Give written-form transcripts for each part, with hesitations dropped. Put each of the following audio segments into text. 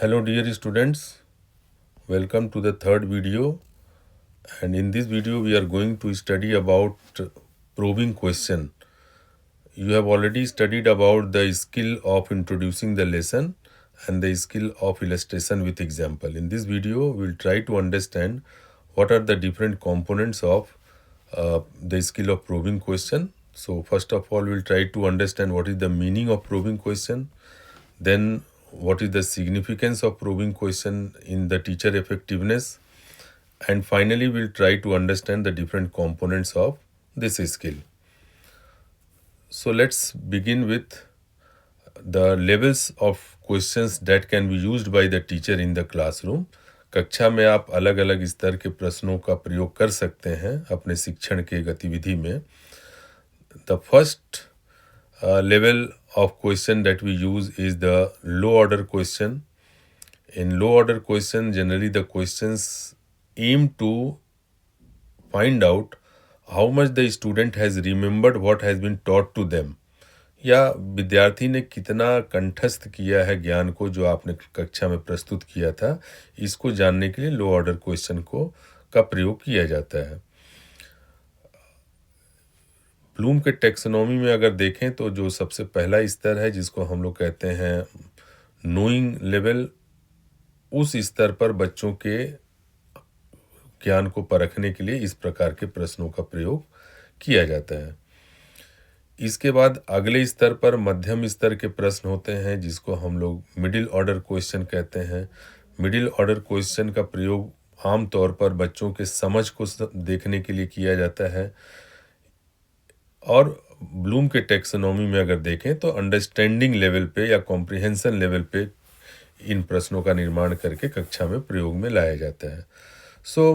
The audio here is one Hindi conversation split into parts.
Hello dear students, welcome to the third video, and in this video we are going to study about probing question. You have already studied about the skill of introducing the lesson and the skill of illustration with example. In this video we will try to understand what are the different components of the skill of probing question. So first of all we will try to understand what is the meaning of probing question, then what is the significance of probing question in the teacher effectiveness, and finally we'll try to understand the different components of this skill. So let's begin with the levels of questions that can be used by the teacher in the classroom. कक्षा में आप अलग अलग स्तर के प्रश्नों का प्रयोग कर सकते हैं अपने शिक्षण के गतिविधि में. The first level of question that we use is the low order question. In low order question, generally the questions aim to find out how much the student has remembered what has been taught to them, या विद्यार्थी ने कितना कंठस्थ किया है ज्ञान को जो आपने कक्षा में प्रस्तुत किया था. इसको जानने के लिए लो ऑर्डर क्वेश्चन का प्रयोग किया जाता है. ब्लूम के टेक्सोनॉमी में अगर देखें तो जो सबसे पहला स्तर है जिसको हम लोग कहते हैं नोइंग लेवल, उस स्तर पर बच्चों के ज्ञान को परखने के लिए इस प्रकार के प्रश्नों का प्रयोग किया जाता है. इसके बाद अगले स्तर पर मध्यम स्तर के प्रश्न होते हैं जिसको हम लोग मिडिल ऑर्डर क्वेश्चन कहते हैं. मिडिल ऑर्डर क्वेश्चन का प्रयोग आमतौर पर बच्चों के समझ को देखने के लिए किया जाता है, और ब्लूम के टेक्सोनॉमी में अगर देखें तो अंडरस्टैंडिंग लेवल पे या कॉम्प्रिहेंशन लेवल पे इन प्रश्नों का निर्माण करके कक्षा में प्रयोग में लाया जाता है. So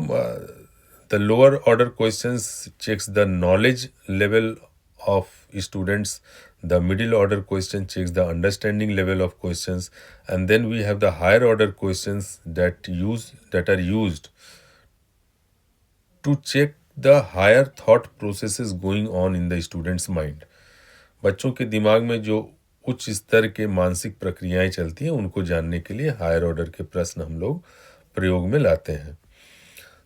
the lower order questions checks the knowledge level of students, the middle order question checks the understanding level of questions, and then we have the higher order questions that are used to check the higher thought processes going on in the student's mind. बच्चों के दिमाग में जो उच्च स्तर के मानसिक प्रक्रियाएं चलती हैं उनको जानने के लिए हायर ऑर्डर के प्रश्न हम लोग प्रयोग में लाते हैं.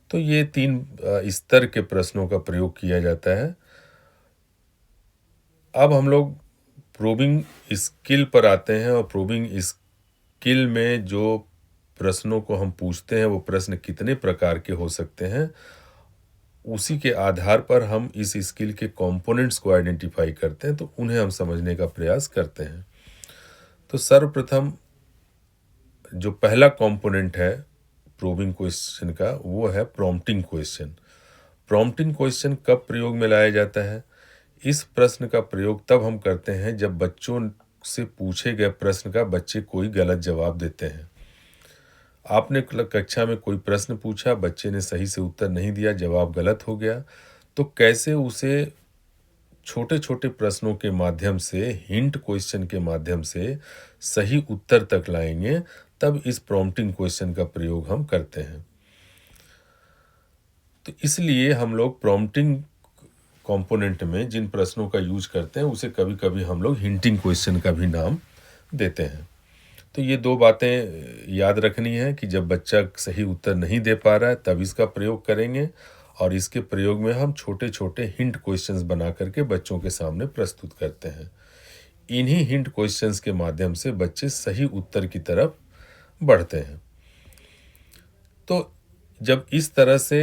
तो ये 3 स्तर के प्रश्नों का प्रयोग किया जाता है. अब हम लोग प्रोबिंग स्किल पर आते हैं, और प्रोबिंग स्किल में जो प्रश्नों को हम पूछते हैं वो प्रश्न कितने प्रकार के हो सकते हैं, उसी के आधार पर हम इस स्किल के कंपोनेंट्स को आइडेंटिफाई करते हैं, तो उन्हें हम समझने का प्रयास करते हैं. तो सर्वप्रथम जो पहला कंपोनेंट है प्रोबिंग क्वेश्चन का वो है प्रॉम्प्टिंग क्वेश्चन. प्रॉम्प्टिंग क्वेश्चन कब प्रयोग में लाया जाता है? इस प्रश्न का प्रयोग तब हम करते हैं जब बच्चों से पूछे गए प्रश्न का बच्चे कोई गलत जवाब देते हैं. आपने कक्षा में कोई प्रश्न पूछा, बच्चे ने सही से उत्तर नहीं दिया, जवाब गलत हो गया, तो कैसे उसे छोटे छोटे प्रश्नों के माध्यम से, हिंट क्वेश्चन के माध्यम से सही उत्तर तक लाएंगे, तब इस प्रॉम्प्टिंग क्वेश्चन का प्रयोग हम करते हैं. तो इसलिए हम लोग प्रॉम्प्टिंग कंपोनेंट में जिन प्रश्नों का यूज करते हैं उसे कभी कभी हम लोग हिंटिंग क्वेश्चन का भी नाम देते हैं. तो ये 2 बातें याद रखनी है कि जब बच्चा सही उत्तर नहीं दे पा रहा है तब इसका प्रयोग करेंगे, और इसके प्रयोग में हम छोटे छोटे हिंट क्वेश्चंस बना करके बच्चों के सामने प्रस्तुत करते हैं. इन्हीं हिंट क्वेश्चंस के माध्यम से बच्चे सही उत्तर की तरफ बढ़ते हैं. तो जब इस तरह से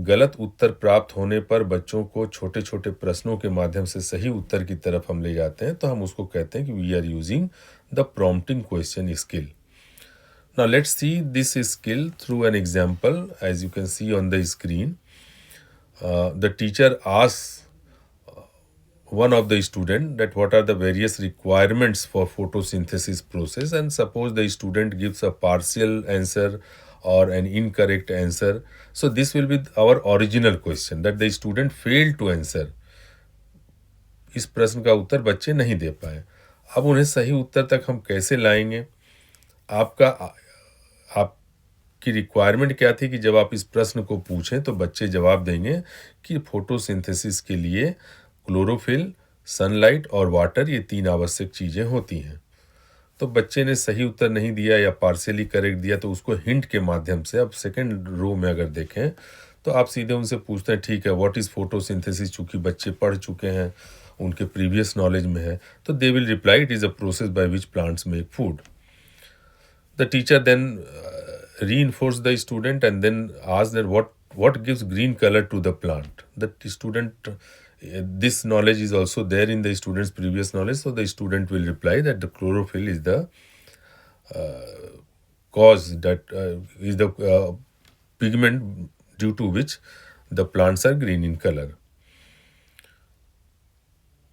गलत उत्तर प्राप्त होने पर बच्चों को छोटे छोटे प्रश्नों के माध्यम से सही उत्तर की तरफ हम ले जाते हैं, तो हम उसको कहते हैं कि we are using the prompting question skill. Now let's see this skill through an example. As you can see on the screen, the teacher asks one of the student that what are the various requirements for photosynthesis process, and suppose the student gives a partial answer or an incorrect answer. So this will be our original question that the student failed to answer. इस प्रश्न का उत्तर बच्चे नहीं दे पाए. अब उन्हें सही उत्तर तक हम कैसे लाएंगे? आपकी रिक्वायरमेंट क्या थी कि जब आप इस प्रश्न को पूछें तो बच्चे जवाब देंगे कि फोटोसिंथेसिस के लिए क्लोरोफिल, सनलाइट और वाटर, ये 3 आवश्यक चीज़ें होती हैं. तो बच्चे ने सही उत्तर नहीं दिया या पार्शियली करेक्ट दिया तो उसको हिंट के माध्यम से, अब सेकंड रो में अगर देखें तो आप सीधे उनसे पूछते हैं ठीक है व्हाट इज़ फोटोसिंथेसिस, चूँकि बच्चे पढ़ चुके हैं, उनके प्रीवियस नॉलेज में है, तो they will reply it is a process by which plants make food. The teacher then reinforce the student and then ask that what gives green color to the plant. The student, this knowledge is also there in the student's previous knowledge, so the student will reply that the chlorophyll is the cause, that is the pigment due to which the plants are green in color.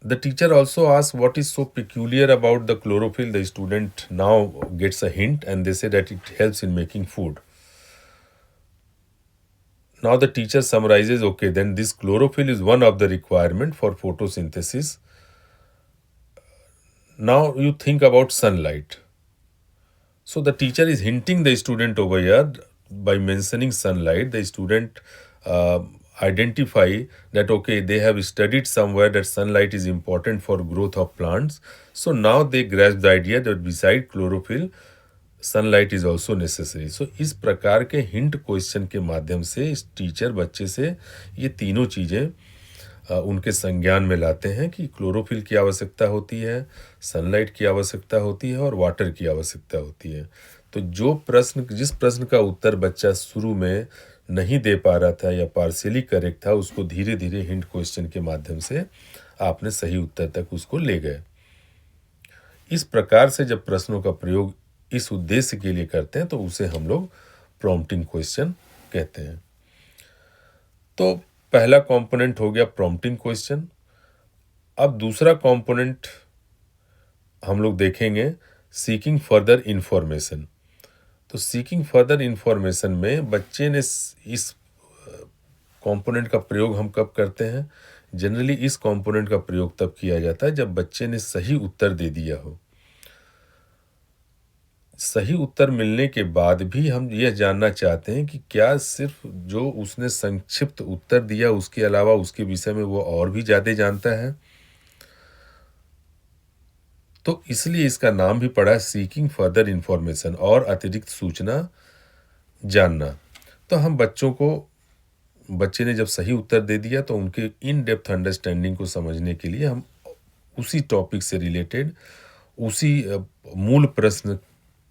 The teacher also asks what is so peculiar about the chlorophyll. The student now gets a hint and they say that it helps in making food. Now the teacher summarizes, okay, then this chlorophyll is one of the requirement for photosynthesis. Now you think about sunlight. So the teacher is hinting the student over here by mentioning sunlight. The student identify that okay, they have studied somewhere that sunlight is important for growth of plants. So now they grasp the idea that beside chlorophyll, sunlight is also necessary. So इस प्रकार के हिंट क्वेश्चन के माध्यम से इस टीचर बच्चे से ये तीनों चीज़ें उनके संज्ञान में लाते हैं कि क्लोरोफिल की आवश्यकता होती है, सनलाइट की आवश्यकता होती है और वाटर की आवश्यकता होती है. तो जिस प्रश्न का उत्तर बच्चा शुरू में नहीं दे पा रहा था या पार्शियली करेक्ट था, उसको धीरे धीरे हिंट क्वेश्चन के माध्यम से आपने सही उत्तर तक उसको ले गए. इस प्रकार से जब प्रश्नों का प्रयोग इस उद्देश्य के लिए करते हैं तो उसे हम लोग प्रॉम्प्टिंग क्वेश्चन कहते हैं. तो पहला कंपोनेंट हो गया प्रॉम्प्टिंग क्वेश्चन. अब दूसरा कंपोनेंट हम लोग देखेंगे सीकिंग फर्दर इंफॉर्मेशन. तो सीकिंग फर्दर इंफॉर्मेशन में बच्चे ने इस कंपोनेंट का प्रयोग हम कब करते हैं? जनरली इस कंपोनेंट का प्रयोग तब किया जाता है जब बच्चे ने सही उत्तर दे दिया हो. सही उत्तर मिलने के बाद भी हम यह जानना चाहते हैं कि क्या सिर्फ जो उसने संक्षिप्त उत्तर दिया उसके अलावा उसके विषय में वो और भी ज़्यादा जानता है. तो इसलिए इसका नाम भी पड़ा है सीकिंग फर्दर इंफॉर्मेशन, और अतिरिक्त सूचना जानना. तो हम बच्चे ने जब सही उत्तर दे दिया तो उनके इन डेप्थ अंडरस्टैंडिंग को समझने के लिए हम उसी टॉपिक से रिलेटेड, उसी मूल प्रश्न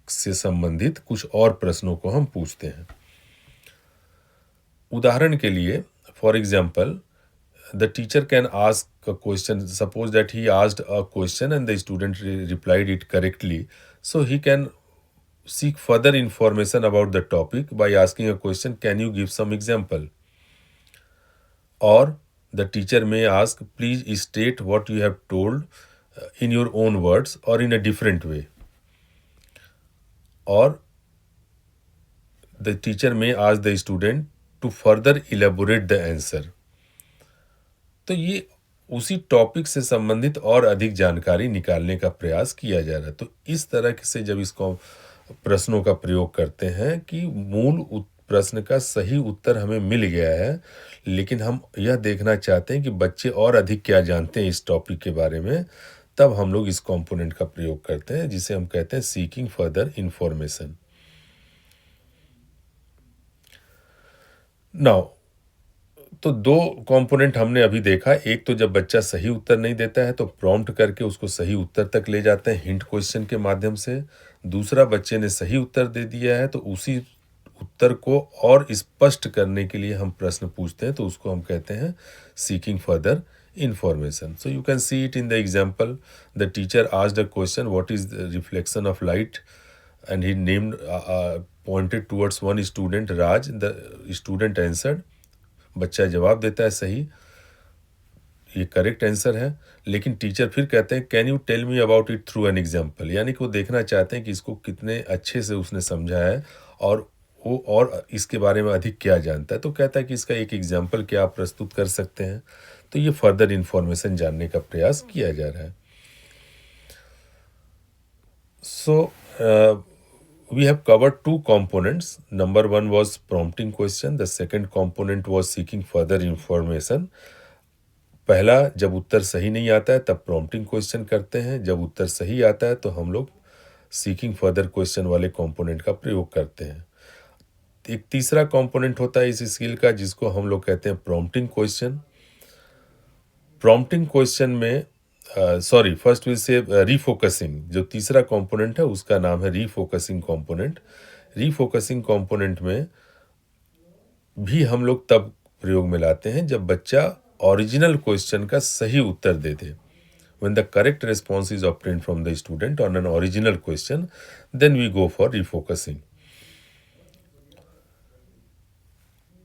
से संबंधित कुछ और प्रश्नों को हम पूछते हैं. उदाहरण के लिए, for example, the teacher can ask a question. Suppose that he asked a question and the student replied it correctly. So he can seek further information about the topic by asking a question, can you give some example? Or the teacher may ask, please state what you have told in your own words or in a different way. Or the teacher may ask the student to further elaborate the answer. तो ये उसी टॉपिक से संबंधित और अधिक जानकारी निकालने का प्रयास किया जा रहा है. तो इस तरह से जब इसको प्रश्नों का प्रयोग करते हैं कि मूल प्रश्न का सही उत्तर हमें मिल गया है, लेकिन हम यह देखना चाहते हैं कि बच्चे और अधिक क्या जानते हैं इस टॉपिक के बारे में, तब हम लोग इस कंपोनेंट का प्रयोग करते हैं जिसे हम कहते हैं सीकिंग फर्दर इंफॉर्मेशन. नाउ, तो दो कंपोनेंट हमने अभी देखा. एक तो जब बच्चा सही उत्तर नहीं देता है तो प्रॉम्प्ट करके उसको सही उत्तर तक ले जाते हैं हिंट क्वेश्चन के माध्यम से. दूसरा, बच्चे ने सही उत्तर दे दिया है तो उसी उत्तर को और स्पष्ट करने के लिए हम प्रश्न पूछते हैं, तो उसको हम कहते हैं seeking further information. So you can see it in the example. The teacher asked a question, what is the reflection of light? And he pointed towards one student, Raj. The student answered. बच्चा जवाब देता है सही, ये करेक्ट आंसर है. लेकिन टीचर फिर कहते हैं, can you tell me about it through an example. यानी कि वो देखना चाहते हैं कि इसको कितने अच्छे से उसने समझा है और वो और इसके बारे में अधिक क्या जानता है. तो कहता है कि इसका एक एग्जाम्पल क्या आप प्रस्तुत कर सकते हैं. तो ये फर्दर इंफॉर्मेशन जानने का प्रयास किया जा रहा है. सो we have covered two components. Number one was prompting question. The second component was seeking further information. पहला, जब उत्तर सही नहीं आता है तब prompting question करते हैं. जब उत्तर सही आता है तो हम लोग सीकिंग फर्दर क्वेश्चन वाले कंपोनेंट का प्रयोग करते हैं। एक तीसरा कंपोनेंट होता है इस स्किल का जिसको हम लोग कहते हैं प्रॉम्प्टिंग क्वेश्चन। प्रॉम्प्टिंग क्वेश्चन में फर्स्ट विल से रीफोकसिंग, जो तीसरा कंपोनेंट है उसका नाम है रीफोकसिंग कंपोनेंट। रीफोकसिंग कंपोनेंट में भी हम लोग तब प्रयोग में लाते हैं जब बच्चा ओरिजिनल क्वेश्चन का सही उत्तर दे दे। When the correct response is obtained from the student on an original question, then we go for refocusing.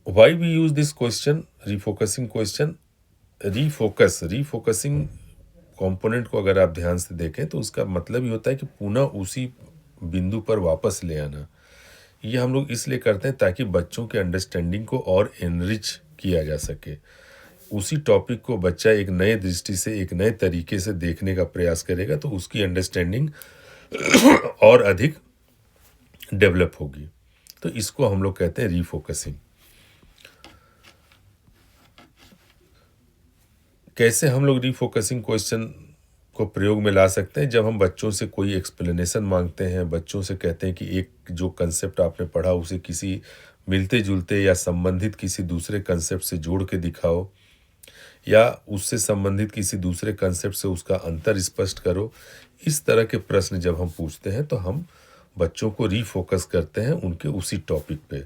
Why we use this question, refocusing question? Refocusing component को अगर आप ध्यान से देखें तो उसका मतलब ये होता है कि पुनः उसी बिंदु पर वापस ले आना। ये हम लोग इसलिए करते हैं ताकि बच्चों के अंडरस्टैंडिंग को और एनरिच किया जा सके। उसी टॉपिक को बच्चा एक नए दृष्टि से, एक नए तरीके से देखने का प्रयास करेगा तो उसकी अंडरस्टैंडिंग और अधिक डेवलप होगी। तो इसको हम लोग कहते हैं रीफोकसिंग। कैसे हम लोग रीफोकसिंग क्वेश्चन को प्रयोग में ला सकते हैं? जब हम बच्चों से कोई एक्सप्लेनेशन मांगते हैं, बच्चों से कहते हैं कि एक जो कंसेप्ट आपने पढ़ा उसे किसी मिलते जुलते या संबंधित किसी दूसरे कंसेप्ट से जोड़ के दिखाओ, या उससे संबंधित किसी दूसरे कंसेप्ट से उसका अंतर स्पष्ट करो। इस तरह के प्रश्न जब हम पूछते हैं तो हम बच्चों को रीफोकस करते हैं उनके उसी टॉपिक पे।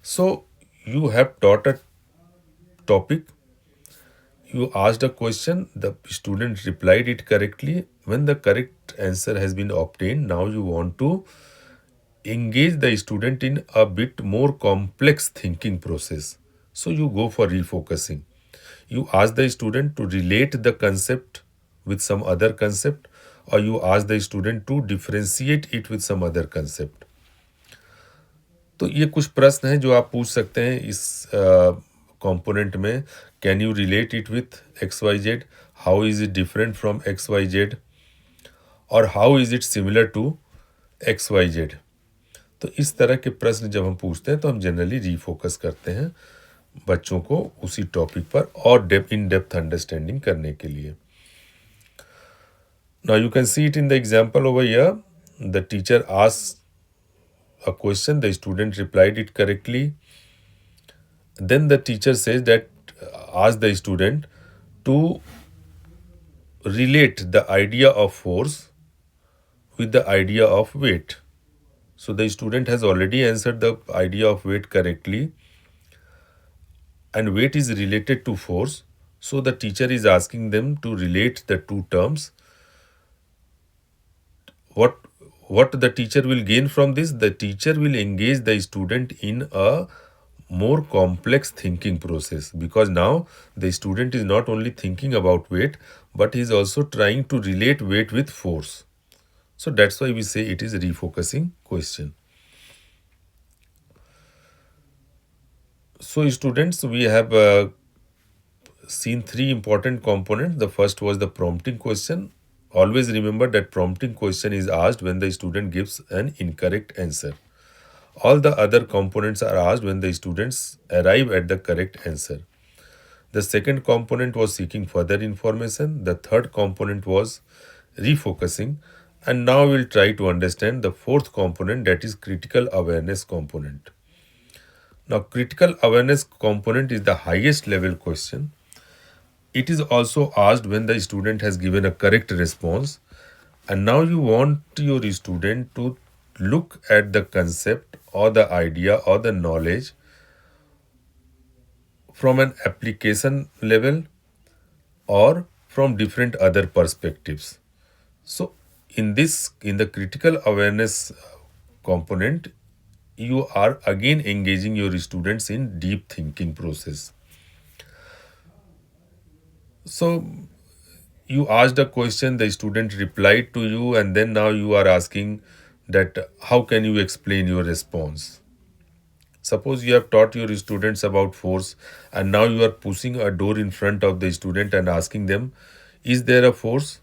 So you have taught a topic, you asked a question, the student replied it correctly. When the correct answer has been obtained, now you want to engage the student in a bit more complex thinking process. So you go for refocusing. You ask the student to relate the concept with some other concept, or you ask the student to differentiate it with some other concept. तो ये कुछ प्रश्न हैं जो आप पूछ सकते हैं इस कंपोनेंट में। Can you relate it with X Y Z, how is it different from X Y Z, और how is it similar to X Y Z. तो इस तरह के प्रश्न जब हम पूछते हैं तो हम जनरली रीफोकस करते हैं बच्चों को उसी टॉपिक पर और इन डेप्थ अंडरस्टैंडिंग करने के लिए। Now you can see it in the example over here. The teacher asked a question, the student replied it correctly. Then the teacher says that ask the student to relate the idea of force with the idea of weight. So the student has already answered the idea of weight correctly, and weight is related to force. So the teacher is asking them to relate the two terms. What the teacher will gain from this? The teacher will engage the student in a more complex thinking process, because now the student is not only thinking about weight, but he is also trying to relate weight with force. So that's why we say it is a refocusing question. So students, we have seen three important components. The first was the prompting question. Always remember that prompting question is asked when the student gives an incorrect answer. All the other components are asked when the students arrive at the correct answer. The second component was seeking further information. The third component was refocusing. And now we'll try to understand the fourth component, that is critical awareness component. Now, critical awareness component is the highest level question. It is also asked when the student has given a correct response, and now you want your student to look at the concept or the idea or the knowledge from an application level or from different other perspectives. So in the critical awareness component, you are again engaging your students in deep thinking process. So you asked a question, the student replied to you, and then now you are asking that how can you explain your response? Suppose you have taught your students about force, and now you are pushing a door in front of the student and asking them, is there a force?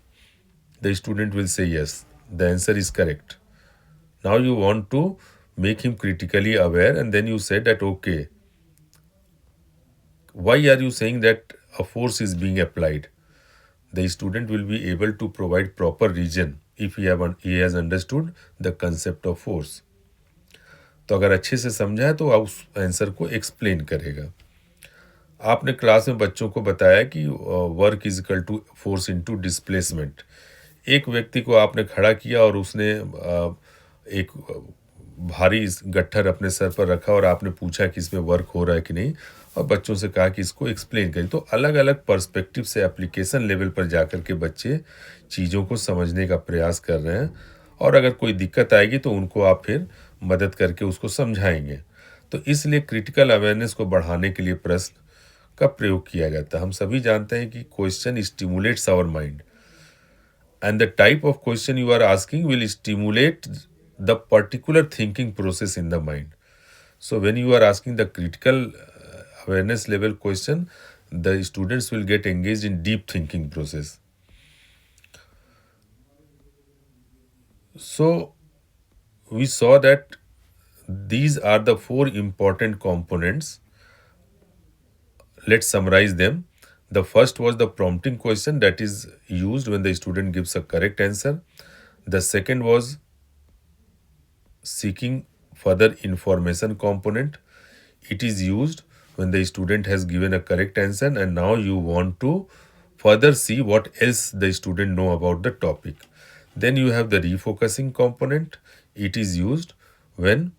The student will say yes. The answer is correct. Now you want to make him critically aware, and then you say that, okay, why are you saying that a force is being applied? The student will be able to provide proper reason if he has understood the concept of force. तो अगर अच्छे से समझा है तो आप उस आंसर को एक्सप्लेन करेगा। आपने क्लास में बच्चों को बताया कि work is equal to force into displacement. एक व्यक्ति को आपने खड़ा किया और उसने एक भारी गट्ठर अपने सर पर रखा और आपने पूछा कि इसमें वर्क हो रहा है कि नहीं, और बच्चों से कहा कि इसको एक्सप्लेन करें। तो अलग अलग पर्सपेक्टिव से एप्लीकेशन लेवल पर जाकर के बच्चे चीज़ों को समझने का प्रयास कर रहे हैं, और अगर कोई दिक्कत आएगी तो उनको आप फिर मदद करके उसको समझाएंगे। तो इसलिए क्रिटिकल अवेयरनेस को बढ़ाने के लिए प्रश्न का प्रयोग किया जाता है। हम सभी जानते हैं कि question stimulates our mind, and the type of question you are asking will stimulate the particular thinking process in the mind. So when you are asking the critical awareness level question, the students will get engaged in deep thinking process. So we saw that these are the 4 important components. Let's summarize them. The first was the prompting question, that is used when the student gives a correct answer. The second was seeking further information component. It is used when the student has given a correct answer and now you want to further see what else the student know about the topic. Then you have the refocusing component. It is used when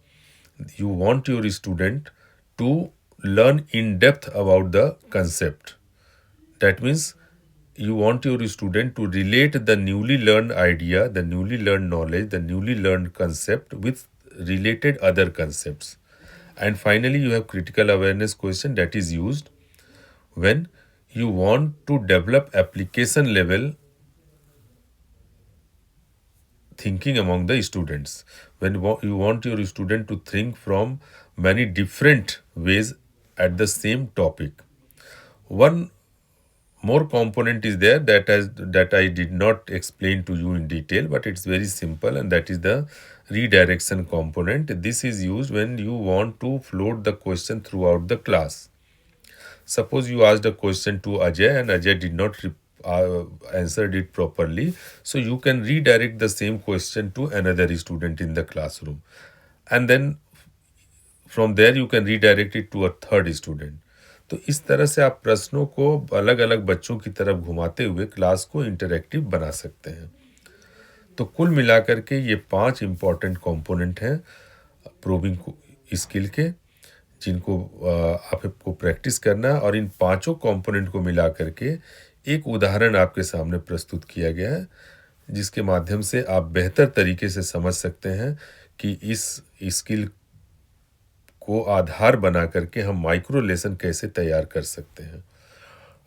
you want your student to learn in depth about the concept. That means you want your student to relate the newly learned idea, the newly learned knowledge, the newly learned concept with related other concepts. And finally, you have critical awareness question, that is used when you want to develop application level thinking among the students. When you want your student to think from many different ways at the same topic. One more component is there that I did not explain to you in detail, but it's very simple, and that is the redirection component. This is used when you want to float the question throughout the class. Suppose you asked a question to Ajay and Ajay did not answered it properly, so you can redirect the same question to another student in the classroom, and then from there you can redirect it to a third student. तो इस तरह से आप प्रश्नों को अलग अलग बच्चों की तरफ घुमाते हुए क्लास को इंटरैक्टिव बना सकते हैं। तो कुल मिलाकर के ये 5 इम्पॉर्टेंट कंपोनेंट हैं प्रोबिंग स्किल के, जिनको आपको प्रैक्टिस करना है, और इन 5 कंपोनेंट को मिलाकर के एक उदाहरण आपके सामने प्रस्तुत किया गया है, जिसके माध्यम से आप बेहतर तरीके से समझ सकते हैं कि इस स्किल को आधार बना करके हम माइक्रो लेसन कैसे तैयार कर सकते हैं।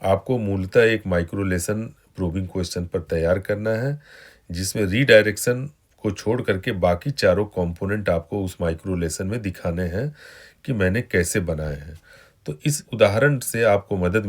आपको मूलतः एक माइक्रो लेसन प्रोबिंग क्वेश्चन पर तैयार करना है, जिसमें रीडायरेक्शन को छोड़ करके बाकी 4 कंपोनेंट आपको उस माइक्रो लेसन में दिखाने हैं कि मैंने कैसे बनाए हैं। तो इस उदाहरण से आपको मदद